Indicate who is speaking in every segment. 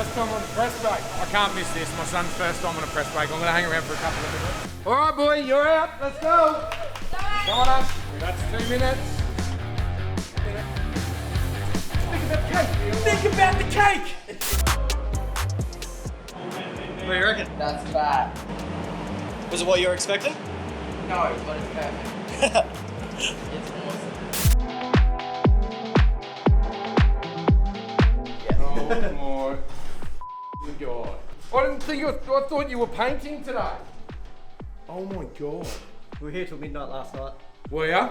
Speaker 1: first time on a press brake. I can't miss this. My son's first time on a press brake. I'm going to hang around for a couple of minutes. All right, boy, you're out. Let's go. Come on, Ash. That's 2 minutes. Think about the cake.
Speaker 2: What do you reckon?
Speaker 3: That's bad.
Speaker 2: Was it what you were expecting?
Speaker 3: No, but it's perfect. It's awesome. Yes.
Speaker 1: Oh my God. I didn't think I thought you were painting today. Oh my God.
Speaker 2: We were here till midnight last night.
Speaker 1: Were ya?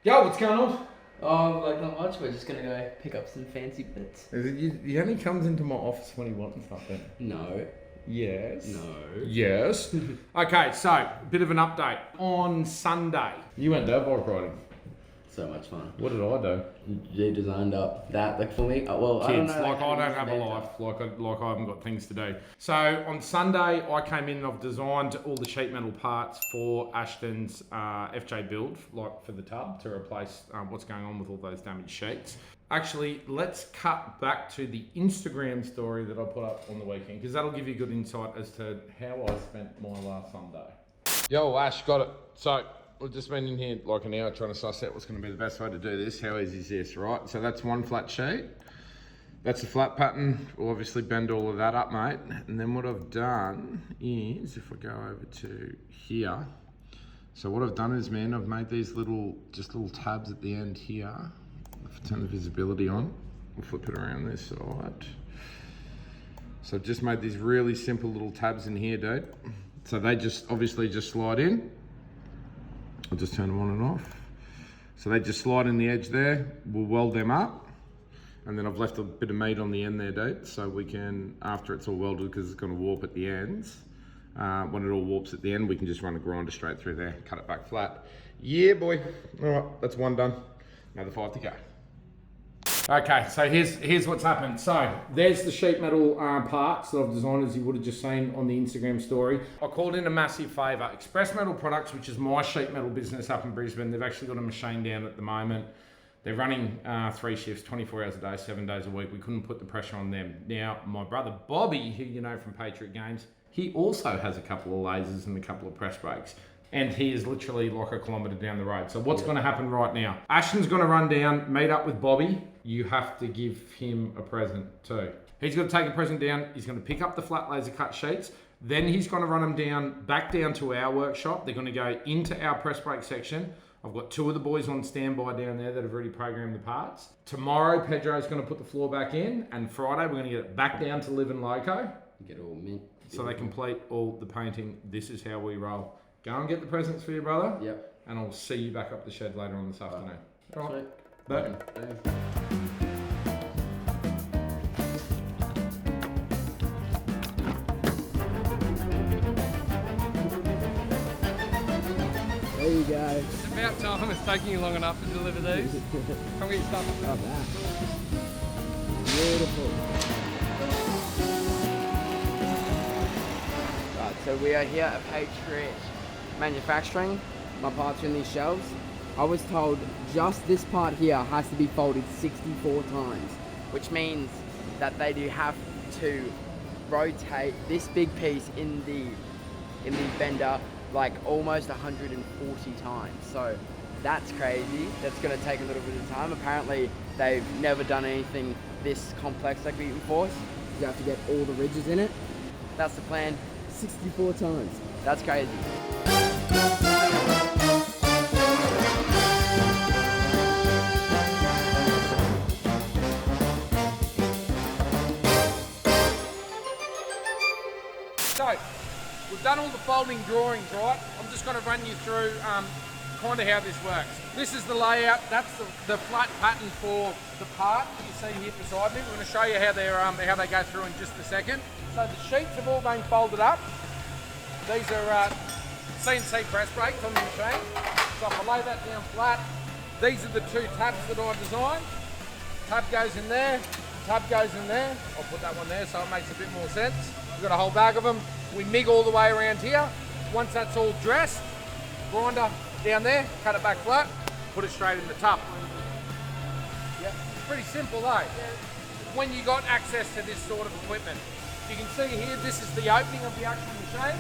Speaker 1: Yo, what's going on?
Speaker 3: Oh, like not much. We're just gonna go pick up some fancy bits.
Speaker 1: He only comes into my office when he wants something.
Speaker 3: No.
Speaker 1: Yes.
Speaker 3: No.
Speaker 1: Yes. Okay, so, bit of an update. On Sunday, you went dirt bike riding.
Speaker 3: So much fun.
Speaker 1: What did I do?
Speaker 3: You designed up that, like for me. Well, I don't
Speaker 1: Kids,
Speaker 3: know.
Speaker 1: like I don't have a life, like I haven't got things to do. So on Sunday, I came in and I've designed all the sheet metal parts for Ashton's FJ build, like for the tub, to replace what's going on with all those damaged sheets. Actually, let's cut back to the Instagram story that I put up on the weekend, because that'll give you good insight as to how I spent my last Sunday. Yo, Ash, got it. So, we've just been in here like an hour trying to suss out what's going to be the best way to do this. How easy is this, right? So that's one flat sheet. That's a flat pattern. We'll obviously bend all of that up, mate. And then what I've done is, if I go over to here, so what I've done is, man, I've made these little tabs at the end here. If I turn the visibility on, we'll flip it around this side. So I've just made these really simple little tabs in here, dude. So they just obviously just slide in. I'll just turn them on and off. So they just slide in the edge there. We'll weld them up. And then I've left a bit of meat on the end there, dude. So we can, after it's all welded, because it's going to warp at the ends, when it all warps at the end, we can just run a grinder straight through there, cut it back flat. Yeah, boy. All right, that's one done. Another 5 to go. Okay, so here's what's happened. So there's the sheet metal parts that I've designed, as you would have just seen on the Instagram story. I called in a massive favour. Express Metal Products, which is my sheet metal business up in Brisbane, they've actually got a machine down at the moment. They're running 3 shifts, 24 hours a day, 7 days a week. We couldn't put the pressure on them. Now, my brother Bobby, who you know from Patriot Games, he also has a couple of lasers and a couple of press brakes. And he is literally like a kilometre down the road. So what's going to happen right now? Ashton's going to run down, meet up with Bobby. You have to give him a present too. He's going to take a present down. He's going to pick up the flat laser cut sheets. Then he's going to run them down, back down to our workshop. They're going to go into our press brake section. I've got 2 of the boys on standby down there that have already programmed the parts. Tomorrow, Pedro's going to put the floor back in. And Friday, we're going to get it back down to Livin Loco.
Speaker 3: Get all mint.
Speaker 1: So they complete all the painting. This is how we roll. Go and get the presents for your brother.
Speaker 3: Yep.
Speaker 1: And I'll see you back up the shed later on this afternoon. All right.
Speaker 3: Sweet.
Speaker 1: Boom.
Speaker 3: There you go.
Speaker 4: It's about time it's taking you long enough to deliver these. Come get your stuff.
Speaker 3: Love that. Beautiful. Right, so we are here at Patriot Manufacturing. My parts are in these shelves. I was told just this part here has to be folded 64 times, which means that they do have to rotate this big piece in the bender like almost 140 times. So that's crazy. That's going to take a little bit of time. Apparently they've never done anything this complex like beaten force. You have to get all the ridges in it. That's the plan. 64 times. That's crazy.
Speaker 1: So, we've done all the folding drawings, right? I'm just going to run you through kind of how this works. This is the layout. That's the flat pattern for the part you see here beside me. We're going to show you how they go through in just a second. So the sheets have all been folded up. These are CNC press brakes on the machine. So if I lay that down flat, these are the 2 tabs that I designed. Tab goes in there, tab goes in there. I'll put that one there so it makes a bit more sense. We've got a whole bag of them. We MIG all the way around here. Once that's all dressed, grinder down there, cut it back flat, put it straight in the tub. pretty simple though. When you got access to this sort of equipment. You can see here, this is the opening of the actual machine.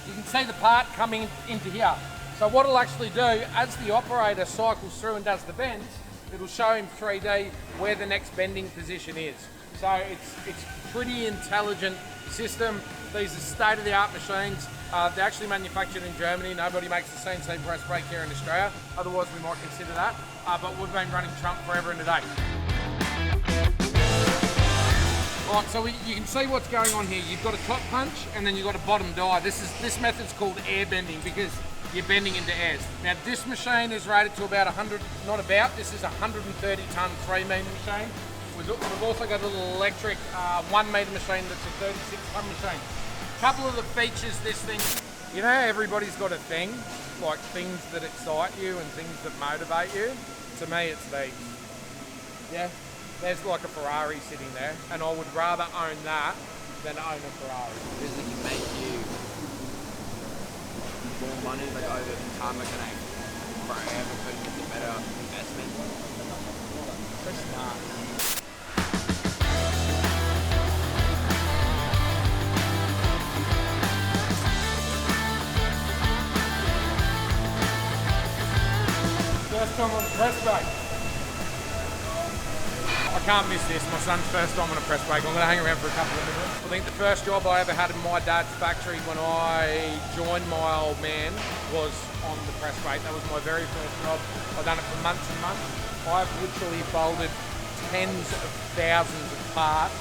Speaker 1: You can see the part coming into here. So what it'll actually do, as the operator cycles through and does the bends, it'll show him 3D where the next bending position is. So it's pretty intelligent system. These are state-of-the-art machines. They're actually manufactured in Germany. Nobody makes the CNC press brake here in Australia. Otherwise, we might consider that. But we've been running Trump forever and a day. Right, so you can see what's going on here. You've got a top punch and then you've got a bottom die. This method's called air bending because you're bending into airs. Now this machine is rated to about 100, this is a 130 ton 3 metre machine. We've also got a little electric 1 metre machine that's a 36 ton machine. A couple of the features this thing, you know how everybody's got a thing, like things that excite you and things that motivate you? To me it's these. Yeah. There's like a Ferrari sitting there, and I would rather own that than own a Ferrari.
Speaker 3: Because it can make you more money, like over time, like can I forever put it into better investment.
Speaker 1: So smart. First time on the press brake. I can't miss this. My son's first time on a press brake. I'm going to hang around for a couple of minutes. I think the first job I ever had in my dad's factory when I joined my old man was on the press brake. That was my very first job. I've done it for months and months. I've literally folded tens of thousands of parts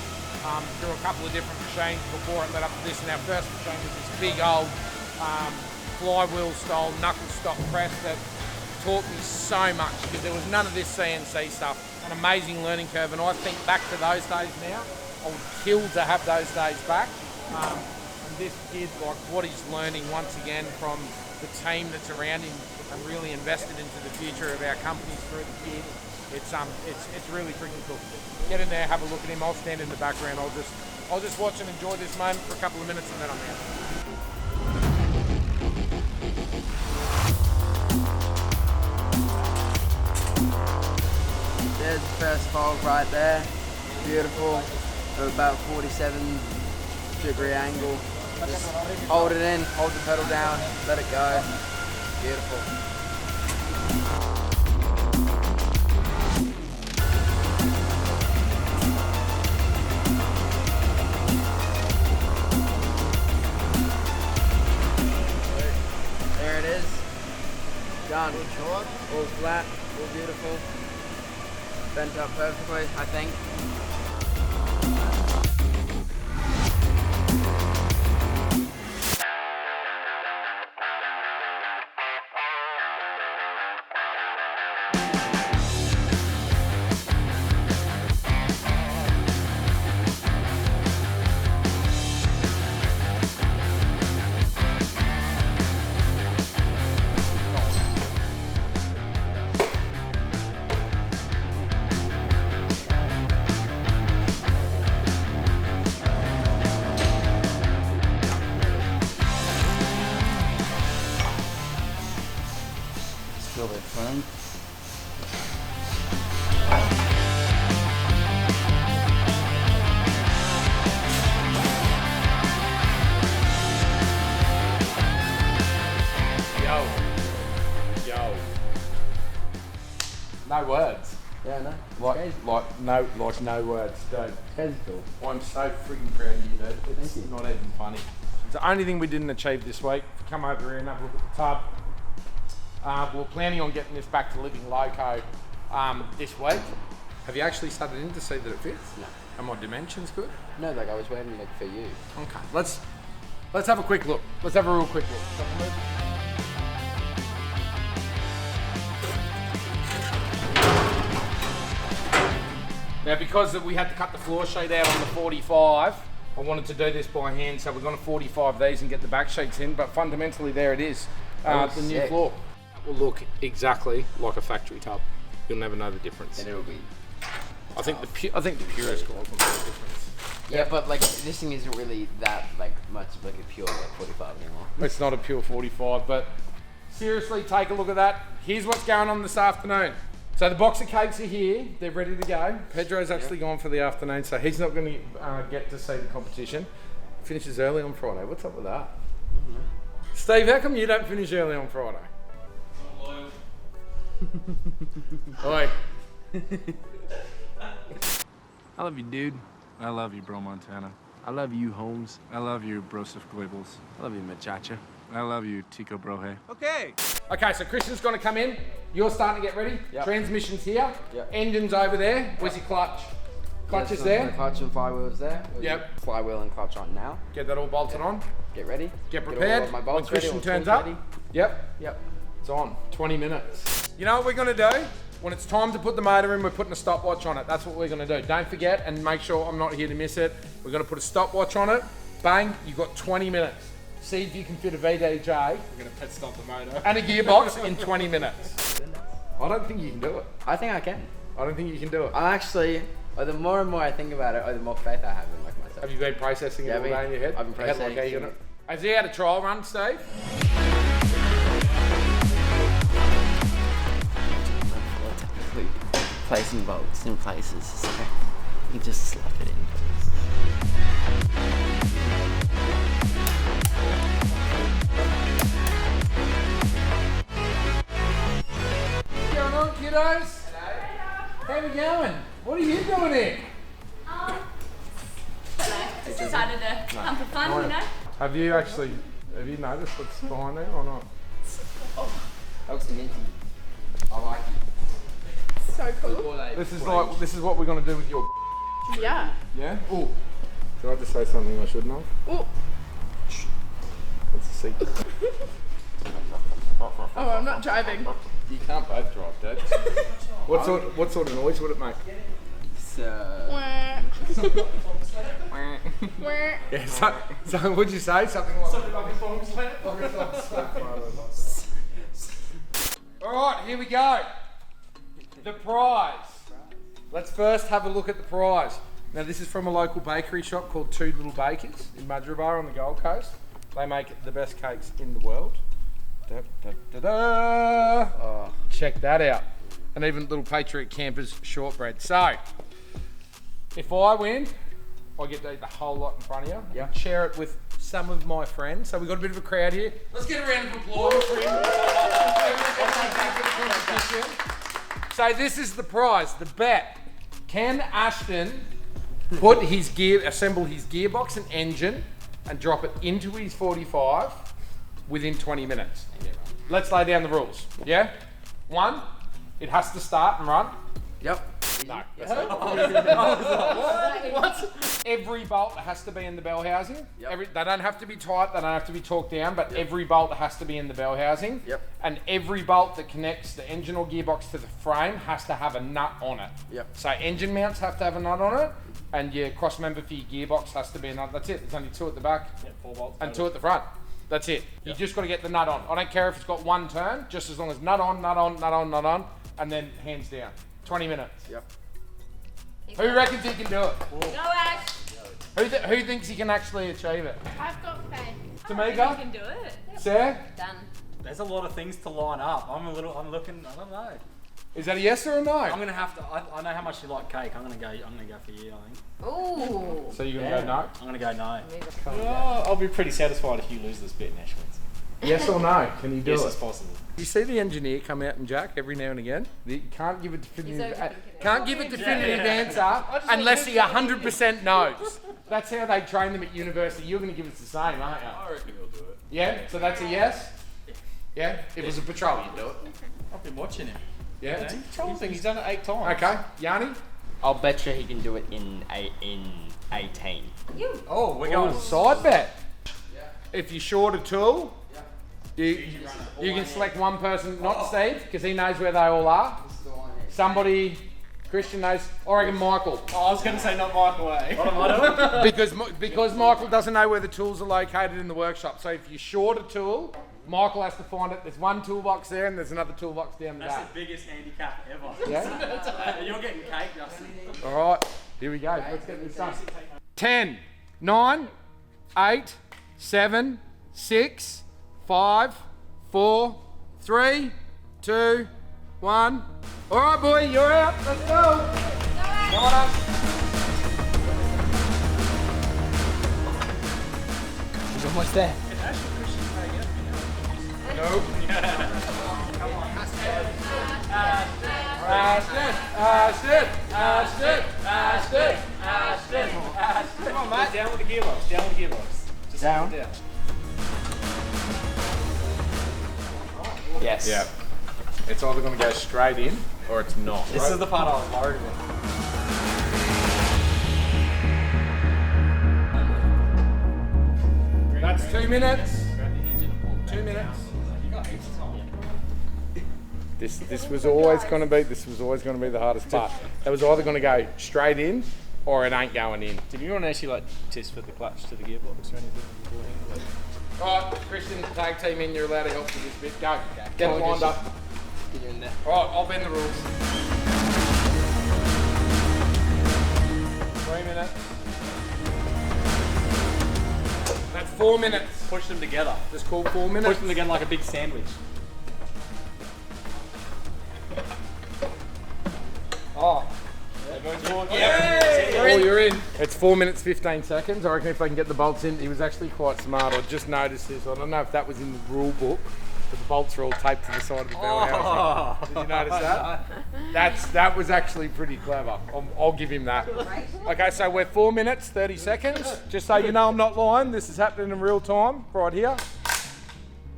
Speaker 1: through a couple of different machines before it led up to this. And our first machine was this big old flywheel style knuckle stop press that taught me so much because there was none of this CNC stuff. An amazing learning curve, and I think back to those days now. I would kill to have those days back. And this kid, like what he's learning once again from the team that's around him and really invested into the future of our companies through the kid. It's really freaking cool. Get in there, have a look at him. I'll stand in the background. I'll just watch and enjoy this moment for a couple of minutes, and then I'm out.
Speaker 3: There's the first fold right there. Beautiful. At about 47-degree angle. Just hold it in, hold the pedal down, let it go. Beautiful. There it is. Done. All flat, all beautiful. Bent up perfectly, I think. Feel it firm.
Speaker 1: Yo. No words.
Speaker 3: Yeah, no.
Speaker 1: No words, dude.
Speaker 3: It's cool.
Speaker 1: I'm so freaking proud of you, dude. It's not even funny. It's the only thing we didn't achieve this week. Come over here and have a look at the tub. We're planning on getting this back to living loco this week. Have you actually started in to see that it fits?
Speaker 3: No.
Speaker 1: Are my dimensions good?
Speaker 3: No, like I was waiting like for you.
Speaker 1: Okay, let's have a quick look. Let's have a real quick look. Now, because we had to cut the floor sheet out on the 45, I wanted to do this by hand, so we're going to 45 these and get the back sheets in, but fundamentally there it is, the new floor. It will look exactly like a factory tub. You'll never know the difference.
Speaker 3: And it'll be.
Speaker 1: I think the purest guys will know the difference.
Speaker 3: Yeah, but like this thing isn't really that like much like a pure like 45 anymore.
Speaker 1: It's not a pure 45, but seriously, take a look at that. Here's what's going on this afternoon. So the box of cakes are here. They're ready to go. Pedro's actually gone for the afternoon, so he's not going to get to see the competition. Finishes early on Friday. What's up with that? Steve, how come you don't finish early on Friday? Oi.
Speaker 5: I love you, dude. I love you, bro Montana.
Speaker 3: I love you, Holmes.
Speaker 5: I love you, Broseph Glibbles.
Speaker 3: I love you, Machacha.
Speaker 5: I love you, Tico Brohe.
Speaker 2: Okay.
Speaker 1: Okay, so Christian's going to come in. You're starting to get ready.
Speaker 3: Yep.
Speaker 1: Transmission's here.
Speaker 3: Yep.
Speaker 1: Engine's over there. Where's your clutch? Clutch is there.
Speaker 3: Clutch and flywheel's there.
Speaker 1: Yep.
Speaker 3: Flywheel and clutch on now.
Speaker 1: Get that all bolted on.
Speaker 3: Get ready.
Speaker 1: Get
Speaker 3: all
Speaker 1: prepared.
Speaker 3: of my
Speaker 1: When
Speaker 3: bolts ready,
Speaker 1: Christian
Speaker 3: all
Speaker 1: turns
Speaker 3: tools
Speaker 1: up.
Speaker 3: ready.
Speaker 1: Yep.
Speaker 3: Yep.
Speaker 1: It's on. 20 minutes. You know what we're going to do? When it's time to put the motor in, we're putting a stopwatch on it. That's what we're going to do. Don't forget and make sure I'm not here to miss it. We're going to put a stopwatch on it. Bang, you've got 20 minutes. See if you can fit a VDJ
Speaker 5: We're gonna pit stop the motor.
Speaker 1: and a gearbox in 20 minutes. I don't think you can do it.
Speaker 3: I think I can.
Speaker 1: I don't think you can do it.
Speaker 3: I actually, the more and more I think about it, the more faith I have in myself.
Speaker 1: Have you been processing it all day in your head?
Speaker 3: I've been processing
Speaker 1: it. Has he had a trial run, Steve?
Speaker 3: Technically placing bolts in places, so you just slap it in.
Speaker 1: What's going on, kiddos? How we going? What are you doing here?
Speaker 6: Just decided to come for fun, you know?
Speaker 1: Have you noticed what's behind there or not?
Speaker 3: That looks minty. I like it.
Speaker 7: So cool.
Speaker 1: This is what we're gonna do with your.
Speaker 7: Yeah.
Speaker 1: Yeah. Oh. Did I just say something I shouldn't have?
Speaker 7: Oh,
Speaker 1: That's a secret.
Speaker 7: oh, I'm not driving.
Speaker 1: You can't both drive, Dad. What sort of noise would it make?
Speaker 7: Wah. Wah.
Speaker 1: Yeah. So would you say something like a bomb slam? All right, here we go. The prize. Let's first have a look at the prize. Now this is from a local bakery shop called Two Little Bakers in Madraba on the Gold Coast. They make the best cakes in the world. Da, da, da, da. Oh, check that out. And even little Patriot Campers shortbread. So, if I win, I get to eat the whole lot in front of you.
Speaker 3: Yeah.
Speaker 1: And share it with some of my friends. So we've got a bit of a crowd here. Let's get a round of applause for him. So this is the prize, the bet. Can Ashton put assemble his gearbox and engine and drop it into his 45 within 20 minutes? Let's lay down the rules. Yeah? 1, it has to start and run.
Speaker 3: Yep.
Speaker 1: No. What? Every bolt has to be in the bell housing.
Speaker 3: Yep.
Speaker 1: They don't have to be tight, they don't have to be torqued down, but every bolt has to be in the bell housing.
Speaker 3: Yep.
Speaker 1: And every bolt that connects the engine or gearbox to the frame has to have a nut on it.
Speaker 3: Yep.
Speaker 1: So engine mounts have to have a nut on it, and your cross member for your gearbox has to be a nut. That's it. There's only 2 at the back
Speaker 2: 4 bolts.
Speaker 1: and 2 at the front. That's it. You just got to get the nut on. I don't care if it's got 1 turn, just as long as nut on, nut on, nut on, nut on, and then hands down. 20 minutes.
Speaker 3: Yep.
Speaker 1: Who reckons he can do it?
Speaker 6: Go, Ash!
Speaker 1: Who thinks he can actually achieve it?
Speaker 7: I've got faith.
Speaker 1: Tamika?
Speaker 6: You can do it.
Speaker 1: Sarah?
Speaker 6: Done.
Speaker 2: There's a lot of things to line up. I'm looking, I don't know.
Speaker 1: Is that a yes or a no?
Speaker 2: I'm gonna have to, I know how much you like cake. I'm gonna go for you, I think.
Speaker 6: Ooh.
Speaker 1: So you're going to go no?
Speaker 2: I'm gonna go no. Oh, I'll be pretty satisfied if you lose this bet and Ash wins.
Speaker 1: Yes or no? Can you do
Speaker 2: Yes,
Speaker 1: it?
Speaker 2: it's possible.
Speaker 1: You see the engineer come out and jack every now and again? You can't give a definitive, answer unless he 100% knows. That's how they train them at university. You're going to give us the same, aren't you?
Speaker 5: I reckon he'll do it.
Speaker 1: Yeah? So that's a yes? Yeah? If it was a patrol, you'd do it.
Speaker 2: I've been watching him.
Speaker 1: Yeah?
Speaker 2: It's a control thing. He's done it 8 times.
Speaker 1: Okay. Yanni?
Speaker 3: I'll bet you he can do it in 18.
Speaker 6: You.
Speaker 2: Oh, we're
Speaker 1: Oh,
Speaker 2: going.
Speaker 1: side bet. If you're short a tool, you can select one person, not Steve, because he knows where they all are. Somebody, Christian knows, I reckon Michael.
Speaker 2: Oh, I was gonna say not Michael, eh? What am I doing?
Speaker 1: Because Michael doesn't know where the tools are located in the workshop. So if you're short a tool, Michael has to find it. There's one toolbox there and there's another toolbox down the
Speaker 2: That's
Speaker 1: back.
Speaker 2: the biggest handicap ever.
Speaker 1: Yeah?
Speaker 2: You're getting cake, Justin.
Speaker 1: All right, here we go. Let's get this done. 10, 9, 8, 7, 6, 5, 4, 3, 2, 1. All right, boy, you're out. Let's go. Come on up.
Speaker 3: He's almost there.
Speaker 1: Nope. Ashton.
Speaker 2: Come on, mate. Down with the gearbox. Down with the gearbox. Just
Speaker 3: Down?
Speaker 2: down.
Speaker 3: Yes.
Speaker 1: Yeah. It's either going to go straight in or it's not.
Speaker 2: This is the part I was worried about.
Speaker 1: That's 2 minutes. 2 minutes. This was always going to be the hardest part. It was either going to go straight in or it ain't going in.
Speaker 2: Did you want to actually like test for the clutch to the gearbox or anything beforehand?
Speaker 1: All right, Christian, tag team in. You're allowed to help with this bit. Go. Get it lined up.
Speaker 3: Get you in there.
Speaker 1: All right, I'll bend the rules. 3 minutes. That's 4 minutes.
Speaker 2: Push them together.
Speaker 1: Just call 4 minutes.
Speaker 2: Push them together like a big sandwich. Oh. Everyone's walking.
Speaker 1: Oh, you're in. It's 4 minutes 15 seconds. I reckon if I can get the bolts in. He was actually quite smart. I just noticed this. I don't know if that was in the rule book, but the bolts are all taped to the side of the bell housing. Did you notice that? That was actually pretty clever. I'll give him that. Okay, so we're 4 minutes 30 seconds. Just so you know, I'm not lying. This is happening in real time right here.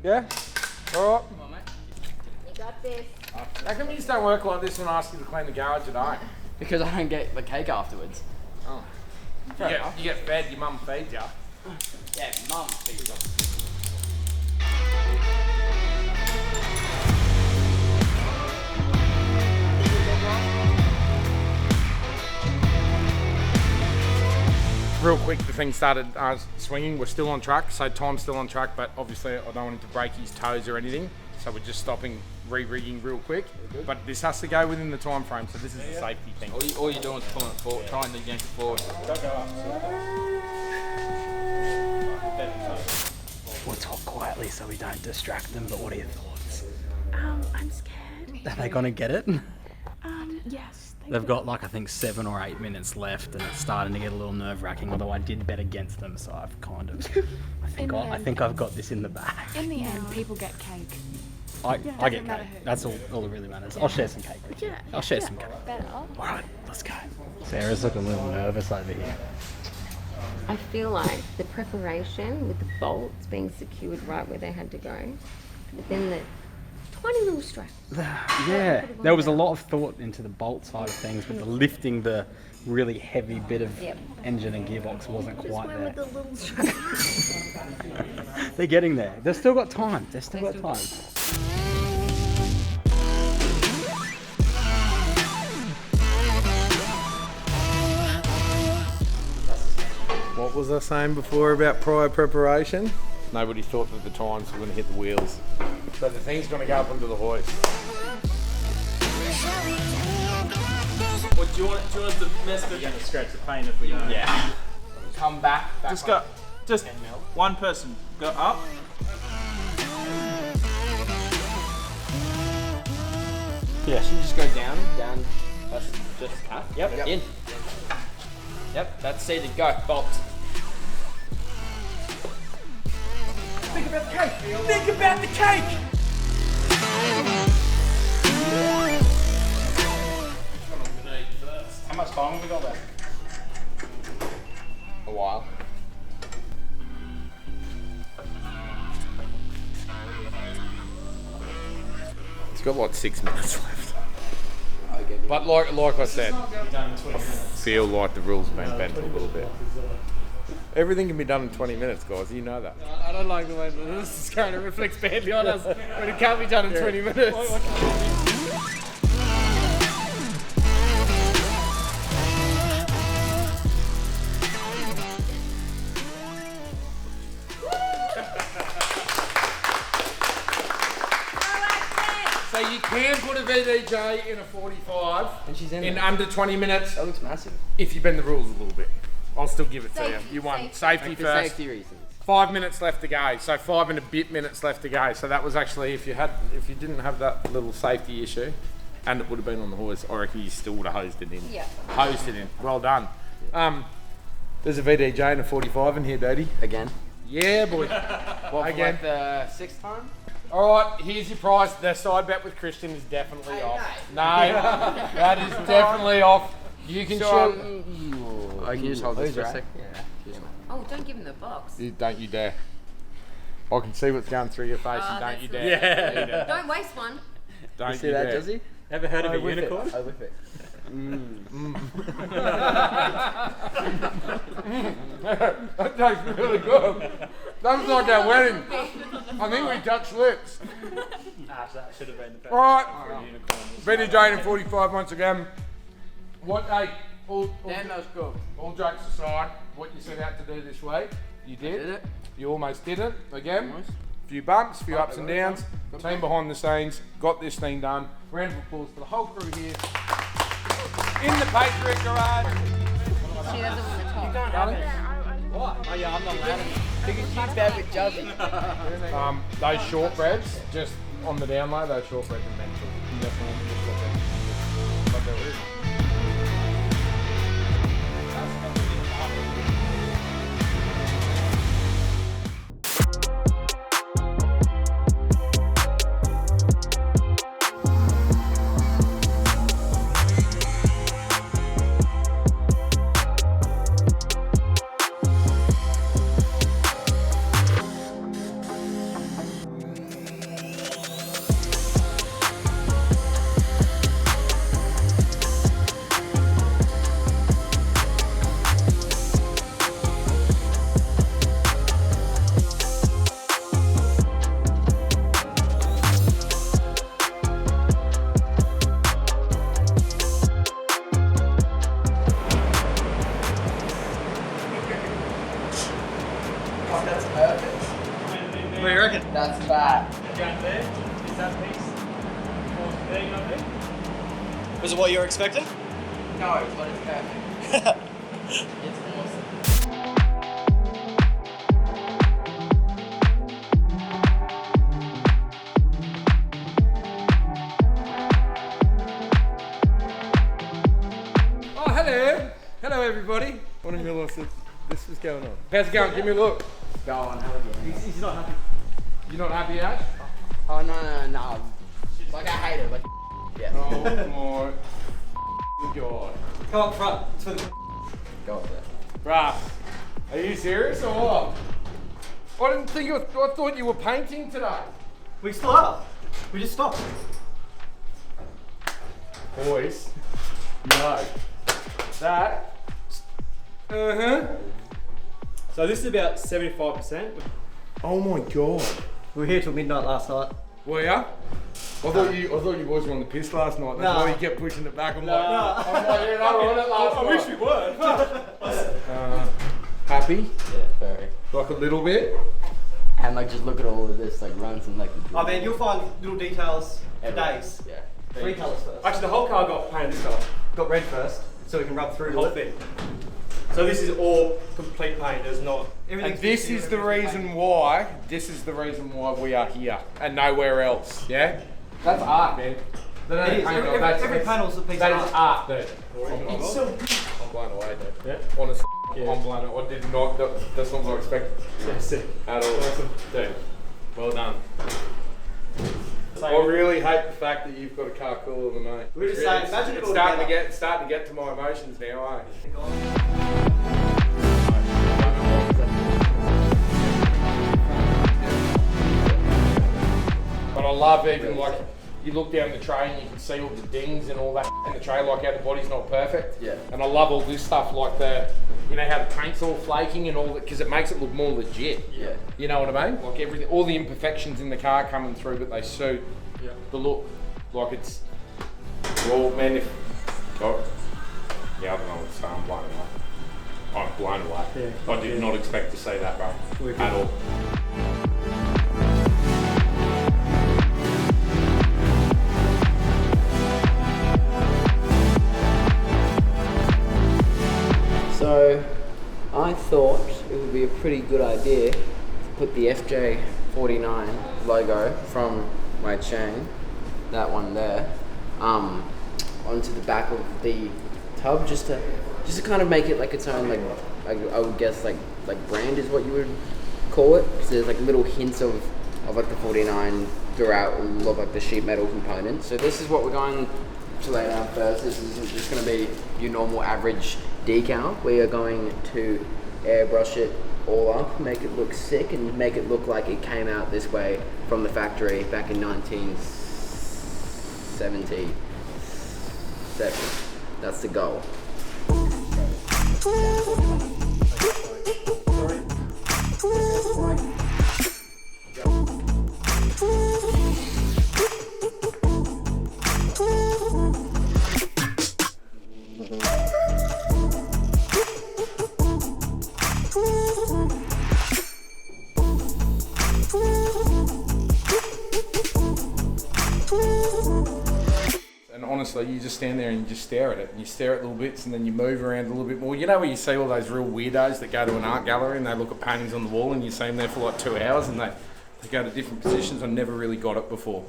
Speaker 1: Yeah. All right.
Speaker 7: You got this.
Speaker 1: How come you just don't work like this when I ask you to clean the garage at home?
Speaker 3: Because I don't get the cake afterwards.
Speaker 1: Oh. You get fed, your mum feeds you.
Speaker 3: Yeah, mum feeds you.
Speaker 1: Real quick, the thing started swinging. We're still on track, so time's still on track, but obviously I don't want him to break his toes or anything, so we're just stopping, re-rigging real quick. But this has to go within the time frame, so this is a safety thing.
Speaker 3: All you're doing is pulling it forward, trying to yank it forward.
Speaker 2: Don't go up.
Speaker 8: We'll talk quietly so we don't distract them, but what are your thoughts?
Speaker 7: I'm scared.
Speaker 8: Are they gonna get it?
Speaker 7: Yes.
Speaker 8: They've got like I think 7 or 8 minutes left, and it's starting to get a little nerve-wracking. Although I did bet against them, so I've kind of, I think I've got this in the bag.
Speaker 7: In the end, people get cake.
Speaker 8: I get
Speaker 7: doesn't matter
Speaker 8: cake.
Speaker 7: who.
Speaker 8: That's all that really matters. I'll share some cake with you. I'll share some cake.
Speaker 7: Better.
Speaker 8: All right, let's go. Sarah's looking a little nervous over here.
Speaker 9: I feel like the preparation with the bolts being secured right where they had to go, but then the tiny little strap.
Speaker 8: Yeah, there was a lot of thought into the bolt side of things, but the lifting the really heavy bit of engine and gearbox wasn't quite there.
Speaker 9: With the little strap.
Speaker 8: They're getting there. They've still got time. They've still got time.
Speaker 1: What was I saying before about prior preparation? Nobody thought that the tines were going to hit the wheels. So the thing's going to go up onto the hoist.
Speaker 2: Well, do you want the mess of... You're going to scratch the paint if we don't.
Speaker 3: Yeah. Come back.
Speaker 2: Just go. Just one person. Go up.
Speaker 3: Yeah. Should you just go down? That's just cut. Yep. In. Yep. That's seated. Go. Bolts.
Speaker 1: Think about the cake! Think about the cake!
Speaker 2: How much time have we got left?
Speaker 3: A while.
Speaker 1: It's got like 6 minutes left. But like I said, I feel like the rules have been bent a little bit. Everything can be done in 20 minutes, guys. You know that.
Speaker 4: I don't like the way that this is going. It reflects badly on us when it can't be done in 20 minutes.
Speaker 1: So you can put a VDJ in a 45
Speaker 3: And she's in
Speaker 1: in
Speaker 3: there.
Speaker 1: under 20 minutes
Speaker 3: That looks massive.
Speaker 1: if you bend the rules a little bit. I'll still give it to you. You won. Safety
Speaker 3: For
Speaker 1: first.
Speaker 3: safety reasons.
Speaker 1: 5 minutes left to go. So 5 and a bit minutes left to go. So that was actually, if you didn't have that little safety issue, and it would have been on the horse, I reckon you still would have hosed it in.
Speaker 9: Yeah.
Speaker 1: Hosed it in. Well done. There's a VDJ and a 45 in here, Dodie.
Speaker 3: Again.
Speaker 1: Yeah, boy.
Speaker 3: What, for
Speaker 1: Again.
Speaker 3: like the 6th time?
Speaker 1: All right, here's your prize. The side bet with Christian is definitely off. No, that is definitely off. You can shoot.
Speaker 3: I can just hold this for a sec.
Speaker 9: Oh, don't give him the box.
Speaker 1: Don't you dare. I can see what's going through your face, and don't you dare.
Speaker 2: Yeah.
Speaker 9: Don't waste one.
Speaker 1: Don't
Speaker 3: See that, does he?
Speaker 2: Ever heard of a unicorn?
Speaker 3: I whip it.
Speaker 1: That tastes really good. That was like our wedding. I think we touched lips.
Speaker 2: That should have been the best.
Speaker 1: All right. Benny Jane and 45 once again. What, hey,
Speaker 3: Damn, that was good.
Speaker 1: all jokes aside, what you set out to do this week, you did.
Speaker 3: Did it?
Speaker 1: You almost did it again. Few bumps, few ups and downs. Team behind the scenes got this thing done. Round of applause for the whole crew here in the Patriot garage.
Speaker 9: She doesn't want to talk.
Speaker 3: What? Oh yeah, I'm not allowed to. Because she's bad with judging.
Speaker 1: Those shortbreads, just on the down low, those shortbreads are mental. You definitely just got them. But they're really-
Speaker 3: That's perfect.
Speaker 2: What do you reckon?
Speaker 3: That's bad.
Speaker 2: Down there? Is that piece? There, you know what I mean? Was it what you were expecting?
Speaker 3: No, but it's perfect. It's awesome.
Speaker 1: Oh, hello. Hello, everybody. I didn't realise that this was going on. How's it going? Give me a look.
Speaker 3: Go on, have a go.
Speaker 2: He's not happy.
Speaker 1: You're not happy, Ash?
Speaker 3: Oh, no. Like, I hate it. Like, yeah.
Speaker 1: Oh, my God.
Speaker 2: Come up front. It's for the...
Speaker 3: Go up there.
Speaker 1: Bruh, are you serious or what? I didn't think you were, I thought you were painting today.
Speaker 2: We still are. We just stopped.
Speaker 1: Boys, no. That.
Speaker 2: So this is about 75%.
Speaker 1: Oh my God.
Speaker 2: We were here till midnight last night.
Speaker 1: Were ya? I thought you boys were on the piss last night. That's
Speaker 2: No.
Speaker 1: why you kept pushing it back. I'm
Speaker 2: No.
Speaker 1: like, yeah, no, we're on it last
Speaker 2: I
Speaker 1: night.
Speaker 2: wish we were.
Speaker 1: Happy?
Speaker 3: Yeah, very.
Speaker 1: Like a little bit?
Speaker 3: And like, just look at all of this, like, runs and like.
Speaker 2: Oh man, you'll find little details for
Speaker 3: everywhere.
Speaker 2: days.
Speaker 3: Yeah.
Speaker 2: 3 colours first. Actually, the whole car got painted this colour. Got red first, so we can rub through the whole thing. So this is all complete paint. There's not everything.
Speaker 1: And this is the reason why. This is the reason why we are here and nowhere else. Yeah. That's art, man.
Speaker 2: It is. Every panel's a piece of
Speaker 1: That
Speaker 2: art.
Speaker 1: is art, dude.
Speaker 2: It's so
Speaker 1: I'm blown away, dude.
Speaker 2: Yeah.
Speaker 1: Honestly, I'm blown away. I did not. That's not what I expected
Speaker 2: Yeah, sick.
Speaker 1: at all.
Speaker 2: Awesome.
Speaker 1: Dude, well done.
Speaker 2: So-
Speaker 1: I really hate the fact that you've got a car cooler than me.
Speaker 2: We're just saying, imagine it
Speaker 1: it's
Speaker 2: all
Speaker 1: starting to get to my emotions now, eh? But I love even like you look down the tray and you can see all the dings and all that in the tray, like how the body's not perfect.
Speaker 3: Yeah.
Speaker 1: And I love all this stuff, like the, you know how the paint's all flaking and all that, because it makes it look more legit.
Speaker 3: Yeah.
Speaker 1: You know what I mean? Like everything, all the imperfections in the car coming through, but they suit the look. Like it's, well, man, if, oh, yeah, I don't know what to say, I'm blown away. I'm blown away.
Speaker 2: Yeah.
Speaker 1: I did not expect to see that, bro, at all.
Speaker 3: So, I thought it would be a pretty good idea put the FJ49 logo from my chain, that one there, onto the back of the tub, just to kind of make it like its own, like I would guess like brand is what you would call it, because there's like little hints of like the 49 throughout all of like the sheet metal components. So this is what we're going to lay down first. This isn't just going to be your normal average decal. We are going to airbrush it all up, make it look sick, and make it look like it came out this way from the factory back in 1977. That's the goal.
Speaker 1: And honestly, you just stand there and you just stare at it, and you stare at little bits, and then you move around a little bit more. You know where you see all those real weirdos that go to an art gallery and they look at paintings on the wall, and you see them there for like 2 hours, and they go to different positions. I never really got it before.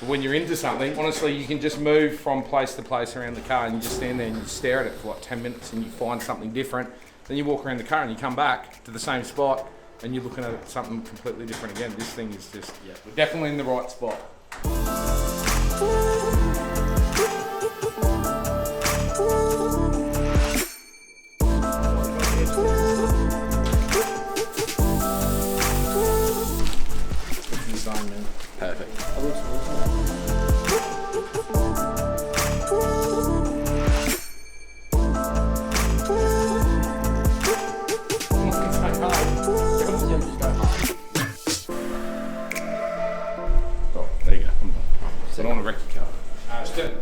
Speaker 1: But when you're into something, honestly, you can just move from place to place around the car, and you just stand there and you stare at it for like 10 minutes, and you find something different. Then you walk around the car and you come back to the same spot, and you're looking at something completely different again. This thing is just, yeah, we're definitely in the right spot. Design, man.
Speaker 3: Perfect.
Speaker 1: Oh, there you go. I'm done. So I don't want to wreck your car. Ashton.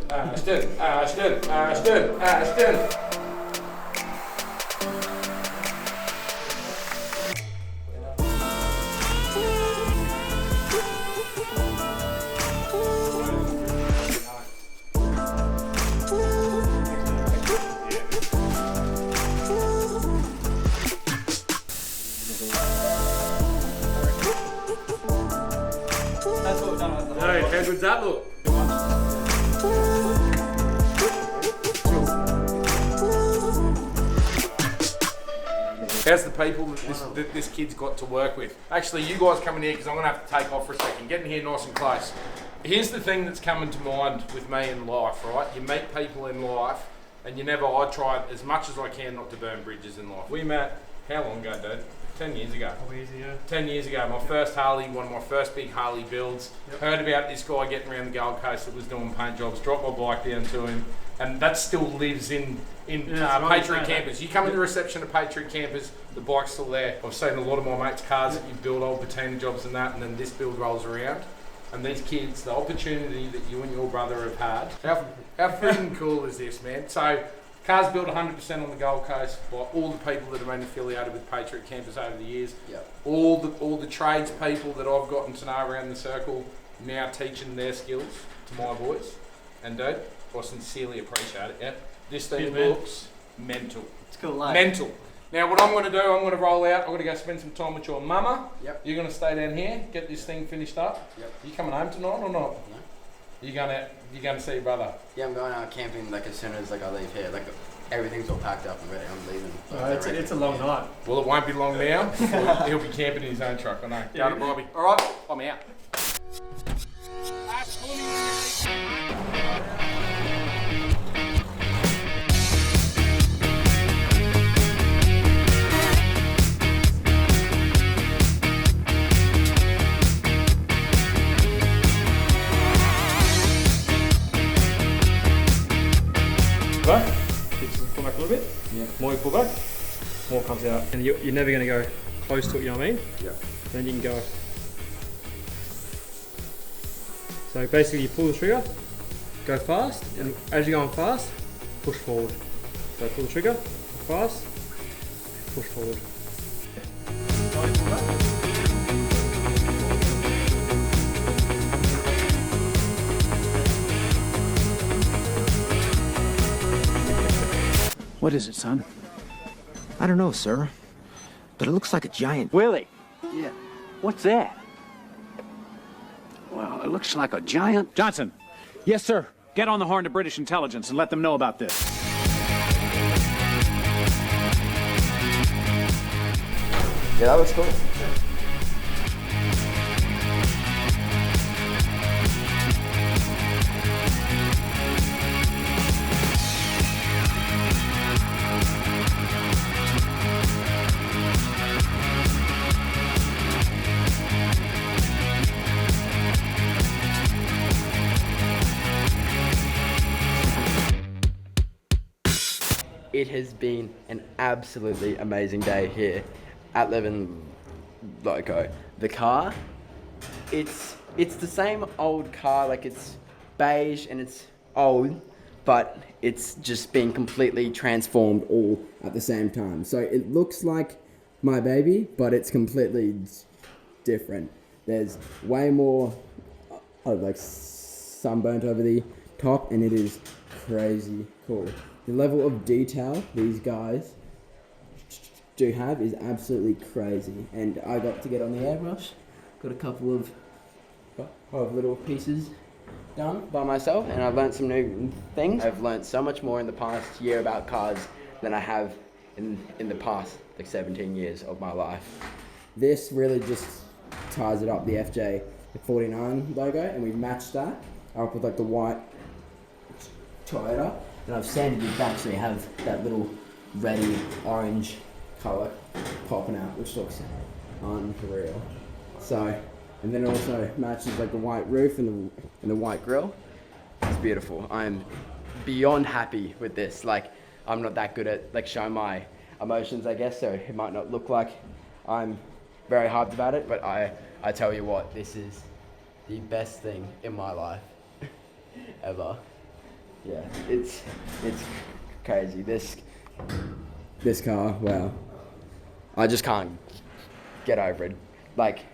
Speaker 2: That's what we've done with the
Speaker 4: Hey, how good's that look?
Speaker 1: How's the people that this kid's got to work with? Actually, you guys come in here because I'm going to have to take off for a second. Get in here nice and close. Here's the thing that's coming to mind with me in life, right? You meet people in life, and I try as much as I can not to burn bridges in life. We met, how long ago, dude? 10 years ago.
Speaker 2: Probably easy, yeah.
Speaker 1: 10 years ago, my first Harley, one of my first big Harley builds. Yep. Heard about this guy getting around the Gold Coast that was doing paint jobs, dropped my bike down to him, and that still lives in Patriot campers. You come in the reception of Patriot campers, the bike's still there. I've seen a lot of my mates' cars that you build old patina jobs and that, and then this build rolls around. And these kids, the opportunity that you and your brother have had, how freaking cool is this, man? So, cars built 100% on the Gold Coast by all the people that have been affiliated with Patriot campers over the years.
Speaker 3: Yep.
Speaker 1: All the trades people that I've gotten to know around the circle now teaching their skills to my boys. And dude, I sincerely appreciate it. Yeah, this thing looks mental.
Speaker 2: It's cool, like.
Speaker 1: Mental. Now what I'm going to do, I'm going to roll out. I'm going to go spend some time with your mama.
Speaker 3: Yep.
Speaker 1: You're going to stay down here, get this thing finished up.
Speaker 3: Yep.
Speaker 1: You coming home tonight or not?
Speaker 3: No.
Speaker 1: You're going to see your brother.
Speaker 3: Yeah, I'm going out camping like as soon as like I leave here. Like everything's all packed up and ready. I'm leaving.
Speaker 2: It's a long night.
Speaker 1: Well, it won't be long now. He'll be camping in his own truck. I know. Go to Bobby. All right, I'm out.
Speaker 2: Back. Pull back a little bit.
Speaker 3: Yeah.
Speaker 2: More you pull back, more comes out. And you're never going to go close to it, you know what I mean?
Speaker 3: Yeah.
Speaker 2: Then you can go. So basically you pull the trigger, go fast, and as you're going fast, push forward. So pull the trigger, fast, push forward.
Speaker 10: What is it, son? I don't know, sir. But it looks like a giant...
Speaker 11: Willie!
Speaker 10: Yeah. What's that?
Speaker 11: Well, it looks like a giant...
Speaker 10: Johnson. Yes, sir. Get on the horn to British intelligence and let them know about this.
Speaker 3: Yeah, that looks cool. It has been an absolutely amazing day here at Livin Loco. The car, it's the same old car, like it's beige and it's old, but it's just been completely transformed all at the same time. So it looks like my baby, but it's completely different. There's way more like sunburnt over the top, and it is crazy cool. The level of detail these guys do have is absolutely crazy. And I got to get on the airbrush, got a couple of little pieces done by myself, and I've learned some new things. I've learned so much more in the past year about cars than I have in the past like 17 years of my life. This really just ties it up, the FJ49 logo, and we matched that up with like the white Toyota. And I've sanded it back so you have that little reddy orange colour popping out, which looks unreal. So, and then it also matches like the white roof and the white grille. It's beautiful. I'm beyond happy with this. Like, I'm not that good at like showing my emotions, I guess, so it might not look like I'm very hyped about it, but I tell you what, this is the best thing in my life ever. Yeah, it's crazy. This car, wow. I just can't get over it. Like,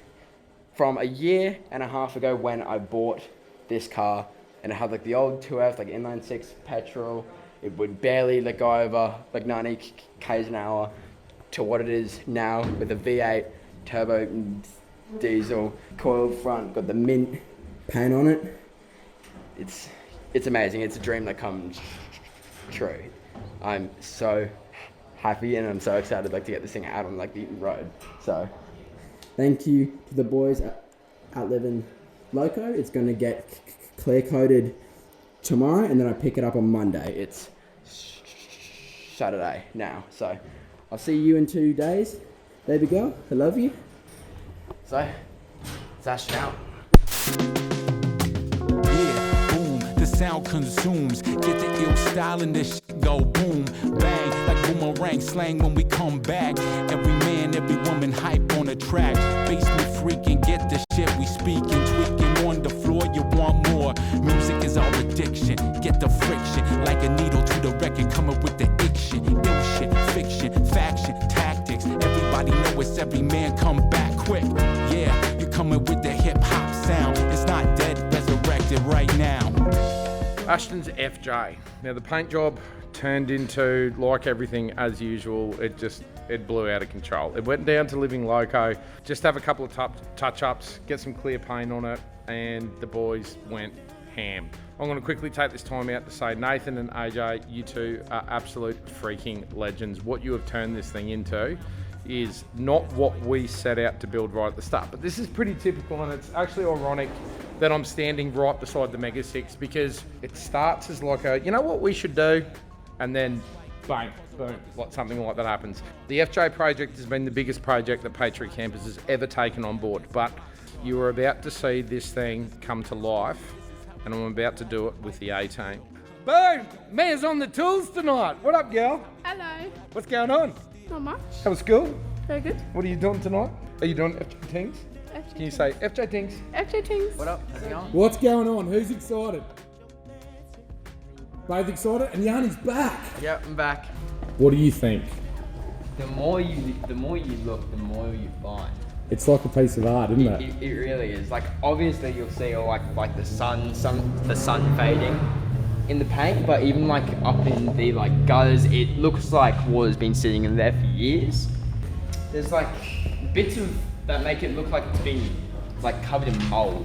Speaker 3: from a year and a half ago when I bought this car, and it had like the old 2F, like inline 6 petrol, it would barely like go over like 90 k's an hour, to what it is now with a V8 turbo diesel, coiled front, got the mint paint on it. It's amazing. It's a dream that comes true. I'm so happy and I'm so excited like to get this thing out on like the road. So thank you to the boys at Livin Loco. It's going to get clear coated tomorrow, and then I pick it up on Monday. It's Saturday now, so I'll see you in 2 days. Baby girl, I love you. So it's Ashton out.
Speaker 12: The sound consumes, get the ill style and this shit go boom, bang, like boomerang slang when we come back. Every man, every woman hype on the track. Basement freaking, get the shit we speaking, tweaking on the floor, you want more. Music is our addiction, get the friction, like a needle to the record, coming with the ick shit, ill shit, fiction, faction, tactics. Everybody know it's every man come back quick. Yeah, you're coming with the hip hop sound. It's not dead, resurrected right now.
Speaker 1: Ashton's FJ. Now the paint job turned into, like everything as usual, it blew out of control. It went down to Livin Loco, just have a couple of touch-ups, get some clear paint on it, and the boys went ham. I'm going to quickly take this time out to say, Nathan and AJ, you two are absolute freaking legends. What you have turned this thing into is not what we set out to build right at the start. But this is pretty typical, and it's actually ironic that I'm standing right beside the Mega 6, because it starts as like a, you know what we should do? And then bang, boom, like something like that happens. The FJ project has been the biggest project that Patriot Campers has ever taken on board, but you are about to see this thing come to life, and I'm about to do it with the A-Team. Boom! Mia's on the tools tonight. What up, girl?
Speaker 7: Hello.
Speaker 1: What's going on?
Speaker 7: Not much.
Speaker 1: How was school?
Speaker 7: Very good.
Speaker 1: What are you doing tonight? Are you doing FJ Tings? Can you say FJ Tings?
Speaker 7: FJ Tings.
Speaker 3: What up? How's it going?
Speaker 13: What's going on? Who's excited? Both excited? And Yanni's back.
Speaker 3: Yep, I'm back.
Speaker 13: What do you think?
Speaker 3: The more you look, the more you find.
Speaker 13: It's like a piece of art, isn't it?
Speaker 3: It really is. Like, obviously you'll see like the sun fading in the paint, but even like up in the like gutters, it looks like water's been sitting in there for years. There's like bits of that make it look like it's been like covered in mold,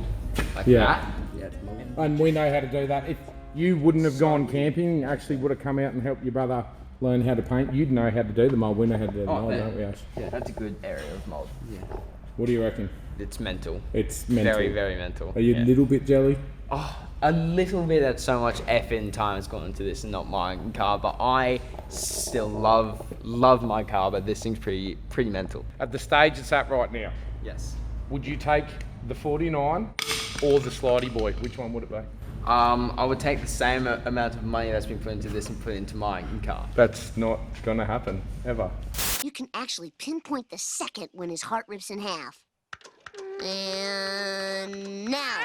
Speaker 3: like
Speaker 1: Yeah.
Speaker 3: that. Yeah, it's mold.
Speaker 1: And we know how to do that. If you wouldn't have gone camping, actually would have come out and helped your brother learn how to paint, you'd know how to do the mold. We know how to do the mold, don't we, Ash?
Speaker 3: Yeah, that's a good area of mold. Yeah.
Speaker 1: What do you reckon?
Speaker 3: It's mental.
Speaker 1: It's mental.
Speaker 3: Very, very mental.
Speaker 1: Are you a little bit jelly?
Speaker 3: Oh, a little bit. That so much effing time has gone into this and not my car, but I still love my car, but this thing's pretty mental.
Speaker 1: At the stage it's at right now,
Speaker 3: Yes.
Speaker 1: would you take the 49 or the Slidey Boy? Which one would it be?
Speaker 3: I would take the same amount of money that's been put into this and put it into my car.
Speaker 1: That's not gonna happen, ever.
Speaker 11: You can actually pinpoint the second when his heart rips in half. And now.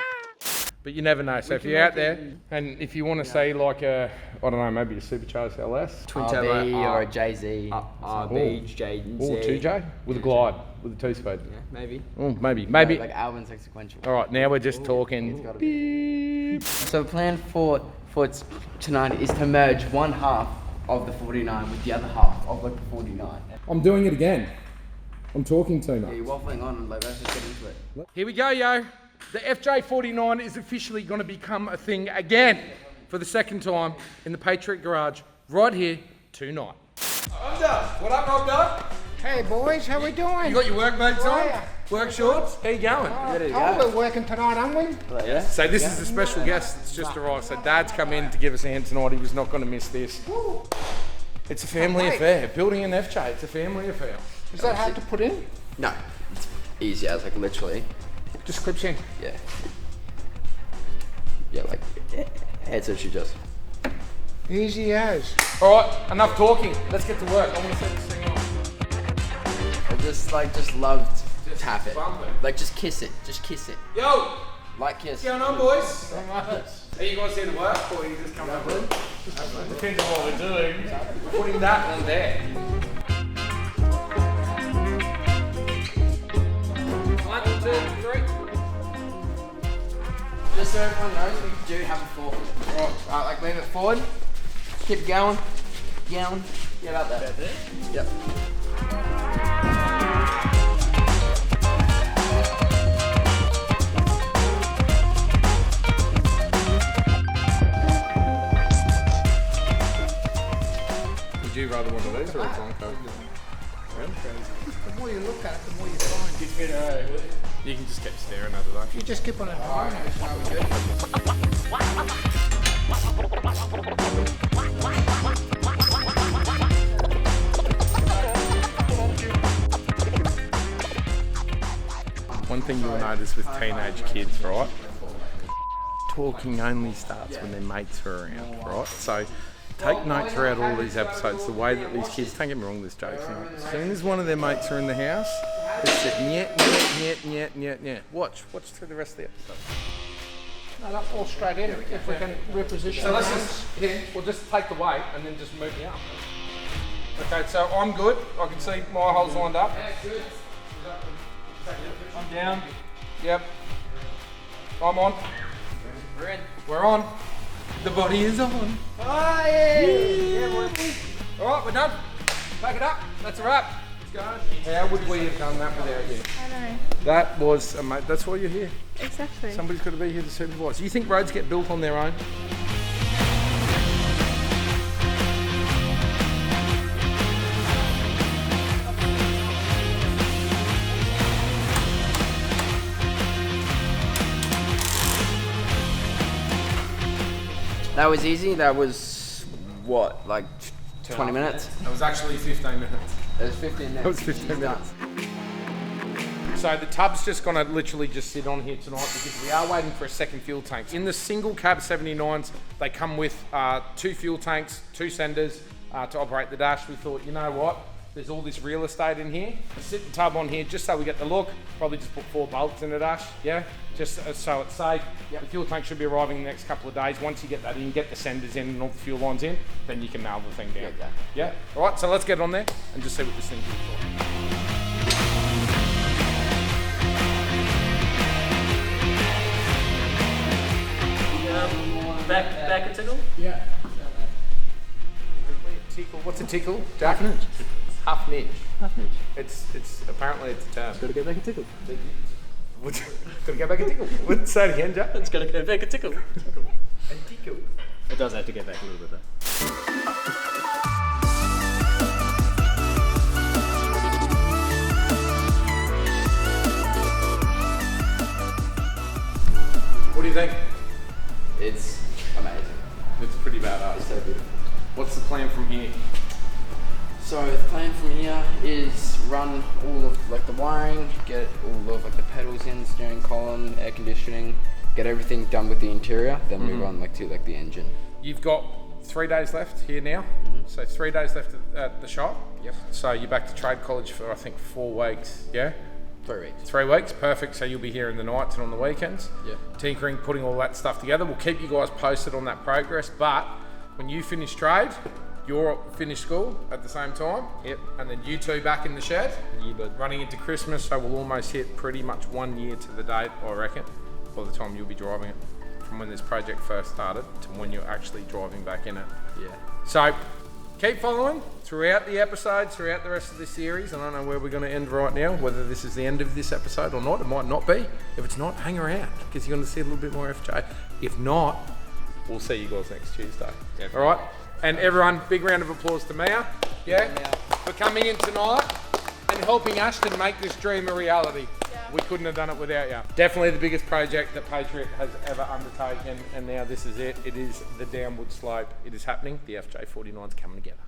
Speaker 1: But you never know. So if you're out there and if you want to see like a, I don't know, maybe a supercharged LS,
Speaker 3: Twin turbo or a JZ, RB, JZ.
Speaker 1: or 2J with a glide, with a 2-speed.
Speaker 3: Yeah, maybe.
Speaker 1: Oh, maybe.
Speaker 3: Like Alvin's like sequential.
Speaker 1: All right, now we're just talking. Beep.
Speaker 3: So the plan for tonight is to merge one half of the 49 with the other half of like the 49.
Speaker 13: I'm doing it again. I'm talking too
Speaker 3: Yeah,
Speaker 13: much.
Speaker 3: you're waffling on, like let's just get into it.
Speaker 1: Here we go, yo. The FJ49 is officially going to become a thing again for the second time in the Patriot garage right here tonight. What up, Rob Dog?
Speaker 14: Hey boys, how we doing?
Speaker 1: You got your work mates on?
Speaker 14: Yeah.
Speaker 1: Work shorts? How you going?
Speaker 14: We're working tonight, aren't we?
Speaker 3: Yeah.
Speaker 1: So this is the special guest that's just arrived. So Dad's come in to give us a hand tonight. He was not going to miss this. It's a family affair. Building an FJ, it's a family affair.
Speaker 14: Is that hard to put in?
Speaker 3: No, it's easy as like literally.
Speaker 14: Just clips in.
Speaker 3: Yeah. Yeah, like headset should just.
Speaker 14: Easy as.
Speaker 1: All right, enough talking. Let's get to work. I want to set this thing on.
Speaker 3: I just loved tap it.
Speaker 1: bump it.
Speaker 3: Like just kiss it. Just kiss it.
Speaker 1: Yo,
Speaker 3: Like kiss.
Speaker 1: what's going on, boys? Are you guys here to work or are you just coming up with it? Depends on what we're doing. We're putting that on there. 1, 2, 3.
Speaker 3: Just so everyone knows, we do have a fork. Right, like move it forward. Keep going. Going. Yeah, about that. Yep.
Speaker 1: Would you rather one of these or a Bronco?
Speaker 14: The more you look at it, the more you find.
Speaker 1: You can just keep staring at it, though.
Speaker 14: You just keep on it.
Speaker 1: One thing you'll notice with teenage kids, right? Talking only starts when their mates are around, right? So take note throughout all these episodes, the way that these kids, don't get me wrong, there's jokes in it. As soon as one of their mates are in the house, it's just nyet. Watch through the rest of the episode.
Speaker 14: No, that's all straight in. If we can reposition.
Speaker 1: So let's
Speaker 14: the
Speaker 1: just, we'll just take the weight and then just move me up. Okay, so I'm good. I can see my holes lined up. I'm down. Yep. I'm on.
Speaker 3: We're in.
Speaker 1: We're on. The body is on.
Speaker 14: Oh, yeah.
Speaker 1: All right, we're done. Pack it up. That's a wrap. How would we have done that without you?
Speaker 6: I know.
Speaker 1: That was, that's why you're here.
Speaker 6: Exactly.
Speaker 1: Somebody's got to be here to supervise. You think roads get built on their own?
Speaker 3: That was easy. That was what, like 20 minutes?
Speaker 1: That was actually 15 minutes.
Speaker 3: It was 15 minutes.
Speaker 1: That was 15 minutes. So the tub's just gonna literally just sit on here tonight because we are waiting for a second fuel tank. In the single cab 79s, they come with 2 fuel tanks, 2 senders to operate the dash. We thought, you know what? There's all this real estate in here. Sit the tub on here just so we get the look. Probably just put 4 bolts in the dash, yeah? Just so it's safe. Yep. The fuel tank should be arriving in the next couple of days. Once you get that in, get the senders in and all the fuel lines in, then you can nail the thing down. Yeah? All right, so let's get on there and just see what this thing's good for.
Speaker 8: Back a tickle?
Speaker 1: Tickle. What's a tickle, Jack? Half an inch. It's apparently it's a term.
Speaker 2: Gotta go back and tickle.
Speaker 1: Gotta go back and tickle. Let's say it again, Jack.
Speaker 2: It's gotta go back and tickle.
Speaker 1: And tickle.
Speaker 2: It does have to get back a little bit though.
Speaker 1: What do you think?
Speaker 3: It's amazing.
Speaker 1: It's pretty badass.
Speaker 3: So beautiful.
Speaker 1: What's the plan from here?
Speaker 3: So the plan from here is run all of like the wiring, get all of like the pedals in, steering column, air conditioning, get everything done with the interior, then move on like to like the engine.
Speaker 1: You've got 3 days left here now. So 3 days left at the shop.
Speaker 3: Yep.
Speaker 1: So you're back to trade college for I think 4 weeks. Yeah.
Speaker 3: 3 weeks.
Speaker 1: 3 weeks, perfect. So you'll be here in the nights and on the weekends.
Speaker 3: Yep.
Speaker 1: Tinkering, putting all that stuff together. We'll keep you guys posted on that progress. But when you finish trade, you're finished school at the same time.
Speaker 3: Yep.
Speaker 1: And then you two back in the shed.
Speaker 3: Yeah, bud.
Speaker 1: Running into Christmas, so we'll almost hit pretty much 1 year to the date, I reckon, by the time you'll be driving it. From when this project first started to when you're actually driving back in it.
Speaker 3: Yeah.
Speaker 1: So keep following throughout the episodes, throughout the rest of this series. I don't know where we're going to end right now, whether this is the end of this episode or not. It might not be. If it's not, hang around because you're going to see a little bit more FJ. If not, we'll see you guys next Tuesday.
Speaker 3: Definitely.
Speaker 1: All right? And everyone, big round of applause to Mia, for coming in tonight and helping Ashton make this dream a reality. We couldn't have done it without you. Definitely the biggest project that Patriot has ever undertaken, and now this is it. It is the downward slope. It is happening. The FJ49's coming together.